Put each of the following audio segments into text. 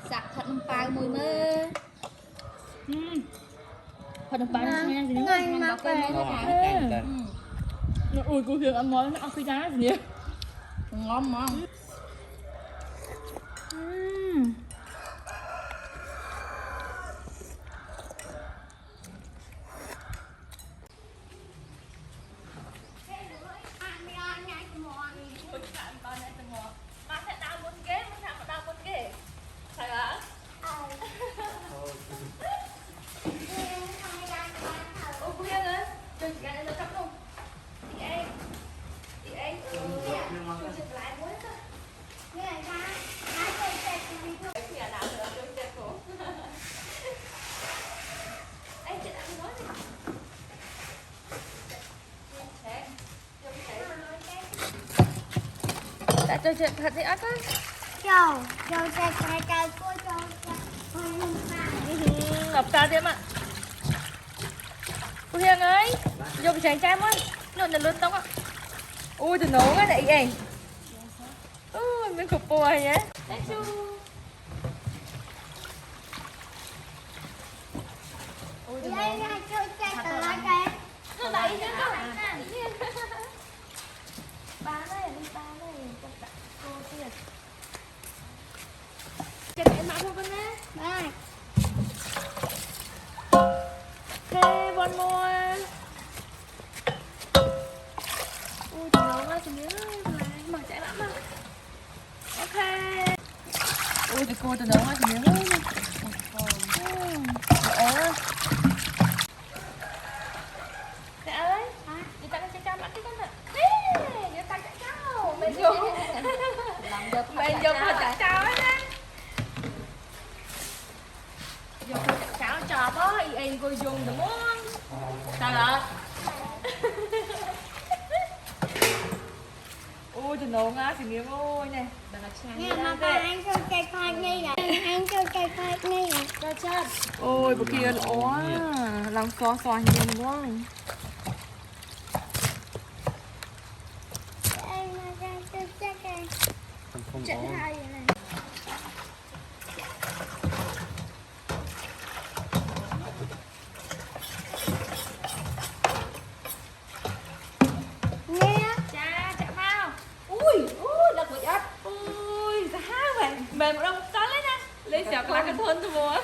sạc thật nông bao mùi mơ thật nông bao nha thì nó ngon ngọt cây mơ cả ui cô Huyền ăn món nó ăn cái giá gì nhỉ ngon mà đã chơi chuyện thật thì ác á Châu chơi cô châu ngập ta thêm ạ cô Hiền ơi vô bị chàng trai mới nộn là luôn tông ạ ui từ nấu cái này vậy ui mình cục bùi nhé thank you ui từ nấu nó đẩy chứ không ba đây cô tiền chân em mặc không con nè okay one more ui từ nấu ra từ miếng mặc chạy lắm mà ok ui từ cô từ nấu ra từ miếng ôi Dạ ơi, đi tặng cho cháu mắt cái con nè. Đi tặng cho cháu. Mình vô. Mình vô cho tặng cháu ấy nè. Vô cho tặng cháu cho bó y cô dùng được muốn. Sao ạ? Ôi trời nổ ngá thì nghiêng ôi nè. Nè mà bà anh cho cây khoai ngay vậy. Anh cho cây khoai ngay vậy. Cho chết. Ôi bữa kia ó làm xóa xóa nhiều quá. Trận hai vậy này. Nghe Cha vào. Ui là của ấp. Ui giá mềm mềm một đông tón lên nè. Lấy xẻo lá cái thôn tôi mua.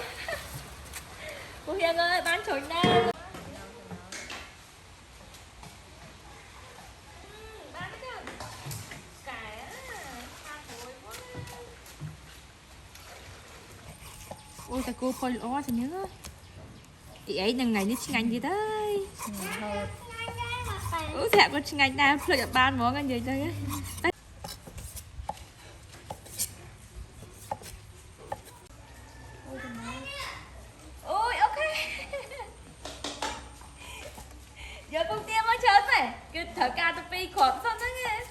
Cô Hiền ơi bán chổi nè. Ôi ta cô phơi ó thì nhớ chị ấy đằng này như chinh anh gì đấy dạ con chinh anh nào phơi ở ban món ăn gì đây ôi ok giờ con tiêm mới chơi này cứ thở ca tôi pi khổ xong đó nghe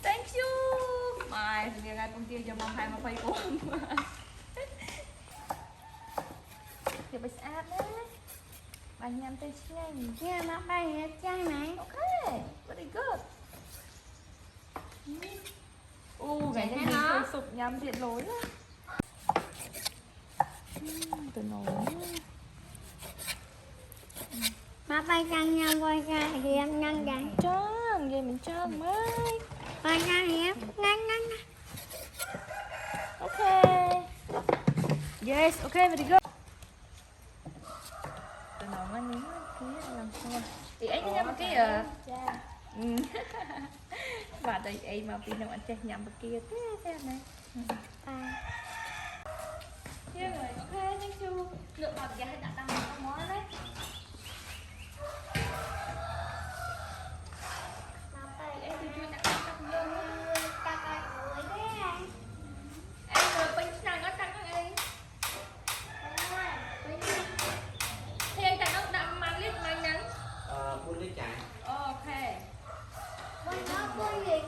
thank you mai thì ngày con tiêm cho mong hai mà phơi cô thì bây giờ áp đấy bài nhầm tới nhanh nghe mà bà hết trai này. ok very good cái này mình hơi sụp nhầm thiệt lối á từ nồi Mà bà căng nhau coi ra thì em ngăn vậy. trơn vậy mình trơn mới Bà căng thì em ngăn. ok yes ok very good từ nồi ăn miếng kia làm sao thì ấy cái nhầm kia à và đây ấy mà pin nó ăn chơi nhầm kia thế xem này chưa rồi ok thank you lượng bọt giá đã tăng một món đấy em thì chưa đã tăng lương em rồi bánh nào nó tăng các em thì anh tăng nó đậm mang lít mang nhắn phun lít chạy ok Nó gì?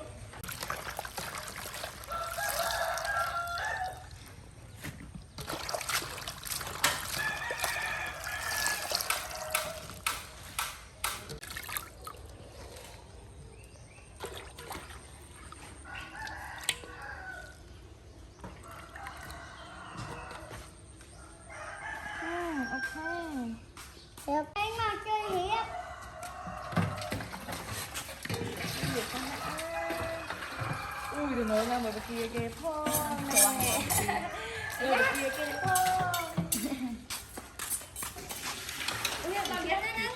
Hiệp anh mà chơi hiệp. Ui đừng nói ra bởi kia kìa phong nè. Bởi kia kìa phong. Ui làm biết đấy nè.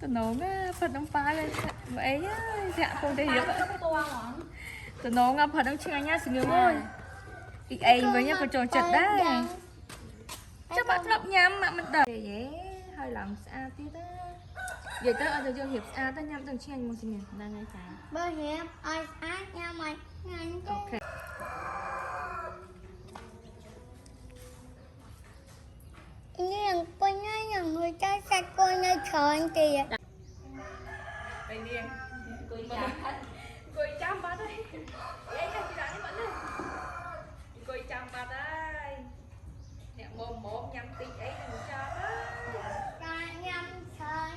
Tụi nó ngá Phật ông phá lên vậy á. Dạ không thể hiểu. Tụi nó ngá Phật ông chừng nha sự ngưỡng ơi. Ý anh với nhá có trò chật đấy. Chắc bạn lọc nhắm mà mình đợi vậy hơi lòng xa tí đó. Vậy tới ở giờ hiệp xa tới nhắm tầng trên một xin đang ngay trái. Bơ hiệp ai hát nha mày. Ok. Nhưng con nói là người ta sẽ con nơi trời kìa. Đây điên. Cười chăm bà đây. Vậy là chị đã như vậy đây. Cười chăm bà đây. Nè mồm mồm nhắm tí ấy đừng cho đó. Ta nhâm trời.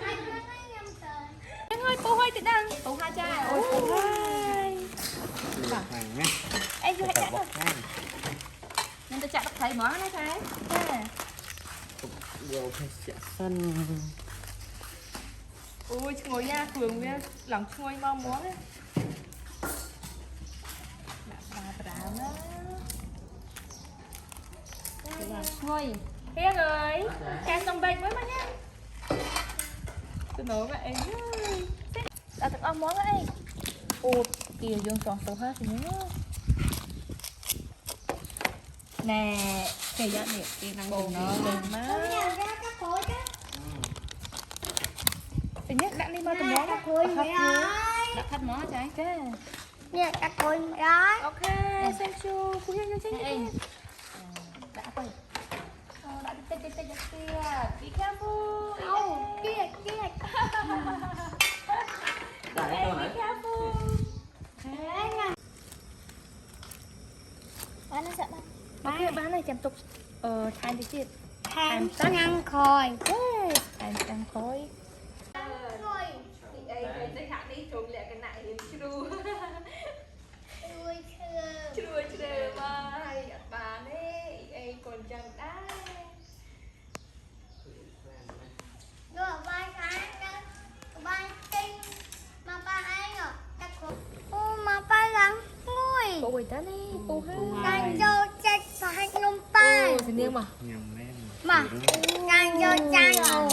Anh có nói nhâm trời. Anh ơi, cô hai thì đang. Cô hai cha. Ôi, cô hai. Em vô hãy chạy thôi. Nên tôi chặt bắt thấy món này thấy. Vô phải sẽ sân. Ui, ngồi nha, phường với lòng ngồi mong muốn á. Bà nó. Ngồi. Thế rồi, chàng xong bệnh với mà nha. Tôi nói với em ơi. Đã thật ông món ấy. Ồ, kìa dương tròn sầu hết thì nhớ. Nè, kìa giá nè, kìa năng bồn nó lên má. Không nhận ra các khối đó. Thứ nhất đã đi bao tầm món Các khối mày ơi. đã thắt món trái. Ok. Nè các khối mày ơi. Ok, xem chu, cô hiên cho chính em. Đã thôi. Đã đi tê kia. Be careful. Không, kia. Em be careful. Thế nè. Bán nó sợ đâu. Ok, bán này chém tục. Than đi chết. Than ngăn khôi. Than tăng khói. Khôi. Đây, cái khả đi trộm lẹ cái nại đến chru. Chru mà hay bà đấy, ai còn chẳng đá. Rồi ba cái đó. Ba tinh. Mà ba ai rồi? Các khối. Ô mà ba lắm. Ngồi. Cô quỳ tới đi, cô ha. Càng vô chạy phải nông tay. Thì niêu mà. Nhầm lên. Mà càng vô chạy ngủ.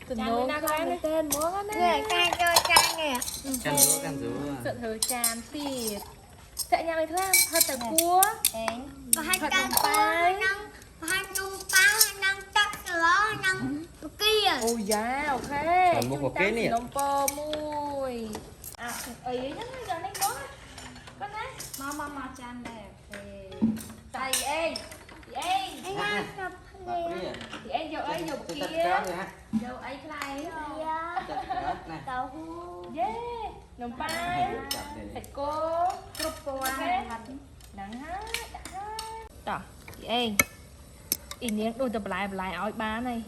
Tình nôn cái tên món á Nè càng vô chạy nè. Can rú. Sợ thử tràn tiệt. Chạy nhà mày thôi em, thật tờ cua. Và hai càng tay năng hai nông tay năng chắc đó năng kia. Ôi da, ok. Còn một hộp kế nè. Nông bò mùi. À, ý nhá, giờ này có. Con này. Mà chan đẹp. Tay ê. Anh ăn cặp gì? Thì em vô ấy vô kia. Vô ấy cái này. Tàu hũ. Yeah. Nông pai. Thịt cô. Cục cô ăn. Nắng hát. Đó. Chị em. Ý niếng đôi tập lại ỏi ba này.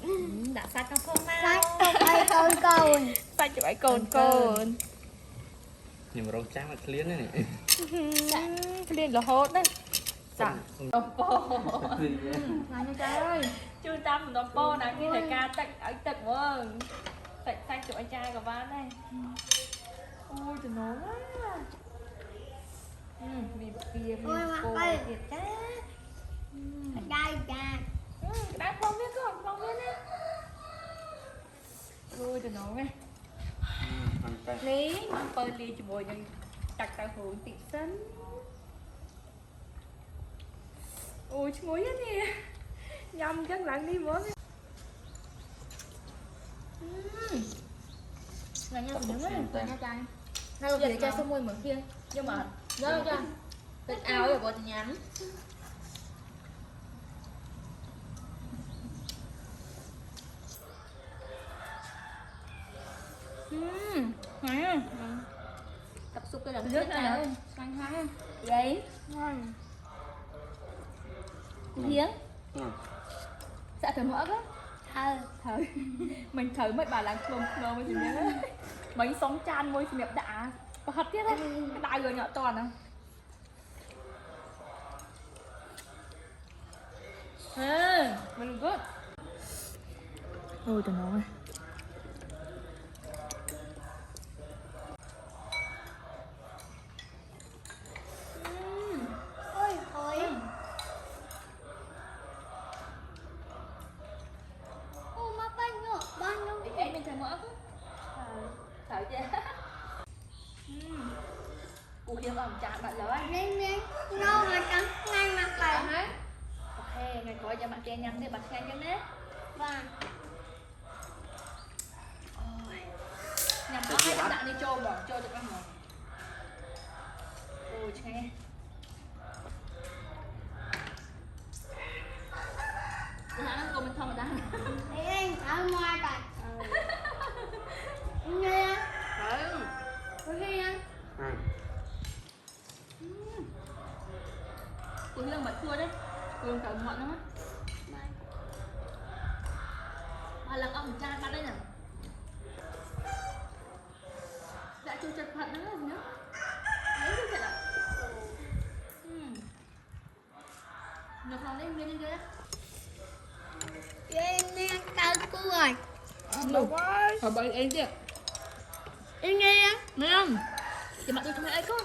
Đã sạch con không nào. Sách không ai cồn. Sạch cho ấy cồn. Nhưng mà rong trắng là clean đấy này. Liên là hốt đấy. Dạ. Đồng po. Gì vậy? Làm như trời ơi. Chưa tâm đồng po nè. Khi thầy ca tạch ở tạch vâng. Tạch xanh cho anh trai của bạn này. Ôi trời nấu quá. Vì kia Ôi, cô ơi. thiệt chá. Đây cha. Đang không biết con, không biết á. Ôi trời nấu nghe. Lý, mang bơi ly cho bồi nhân đặt tao hưởng tiệc sân. Ôi chứ ngồi hết nè. Nhầm chân lặng đi món. Là nhau thì nhớ quá. Nha trai. Nào rồi để cho xong môi mở kia. Nhưng mà nhớ chưa? Cái áo rồi bỏ thì nhắn. Nè. Tập xúc cái lần rất là xanh ha. Vậy. Ngon. Hiếng. Dạ thử mỡ đó. Thơ. Mình thử mấy bà làm cơm mới thì nhớ. Mấy sống chan môi thì đẹp đã. Có hấp tiết á. Cái đại rồi nhỏ toàn à. Mình good. Ôi tụi nó ơi. Ôi thôi. Ô mà bao nhiêu bao nhiêu Thì em mình thèm mỡ quá. Sợ chưa? Củ khiêm ẩm chả bạn lớn. nên nên nó mà trắng ngay mặt Bạn bạn. hả? Ok, ngày coi cho bạn kia nhắm thì bạn khen cho nè. Và Ôi. Nhắm nó hay bạn đi trâu bỏ trâu cho con mồi. Ôi nghe. Hả? Cô mình không ở đây. em ở ngoài bạn. Nghe Đấy. có khi ăn. Củ khiêm bạn chua đấy. Củ cả ngọn lắm á. Mà lần ẩm chả bạn đây nè. Dạ chú chật phận nữa gì nữa. Đấy chú chật ạ. Nhập lòng đấy nguyên lên kia. Em nghe cao cua. Đủ quá. Hỏi bởi em kìa. Em nghe Nghe không? Thì bạn tôi không thấy có.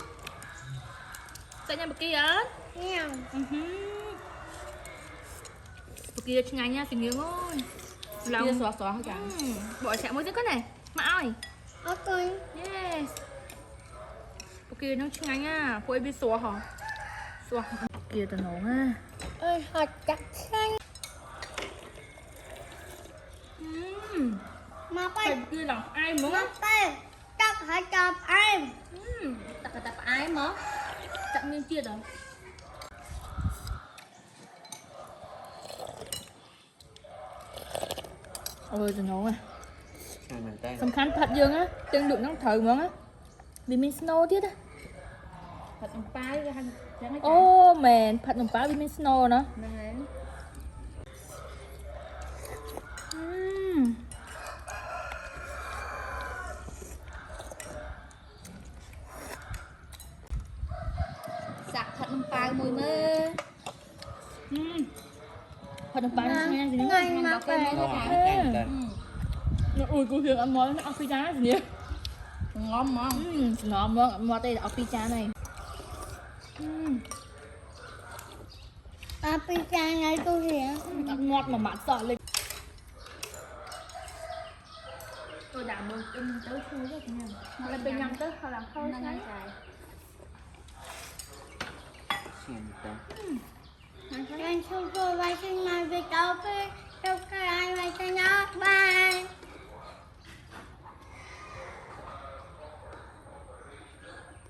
Tại nhà bậc kia á. nghe Bậc kia ngay nha, tình yêu ơi. Lòng kia xóa xóa cả. Bỏ chạm mới cái này. Mà ơi. ok. Yes. Bậc kia nó ngay nha. Cô ấy biết xóa hả? Xóa. Kia tao nổ ha. Ơi họ chặt xanh mà Phải bay kia là ai muốn mà bay chắc phải chọc em. Tập phải tập ai mà. Chạm lên kia đó. Ôi tao nổ à. Mình tay សំខាន់ផាត់យើងណាទាំងលក់ហ្នឹងត្រូវហ្មងណាវាមាន snow ទៀតណាផាត់នំប៉ាយគេហៅចឹងអូមែនផាត់នំប៉ាយវាមាន snow ណាហ្នឹងហើយសាក់ផាត់នំប៉ាយមួយមើលផាត់នំប៉ាយឆ្ងាញ់ជាងហ្នឹងដល់ពេលមក Ngon ចា hả? Cay người ta. នោះអ៊ុយគូហៀងអត់មកណាអស់ពីចាននេះងំហ្មងងំមកមកទេអស់ពីចានហើយ À pizza này tôi hiểu. អត់ងាត់មួយម៉ាត់សោះលេចtôi đã mừng em tới thôi đấy nha mà bên nhầm tới họ làm thôi đấy Xem ta. Anh không tôi vai sinh này về đâu cái ai vai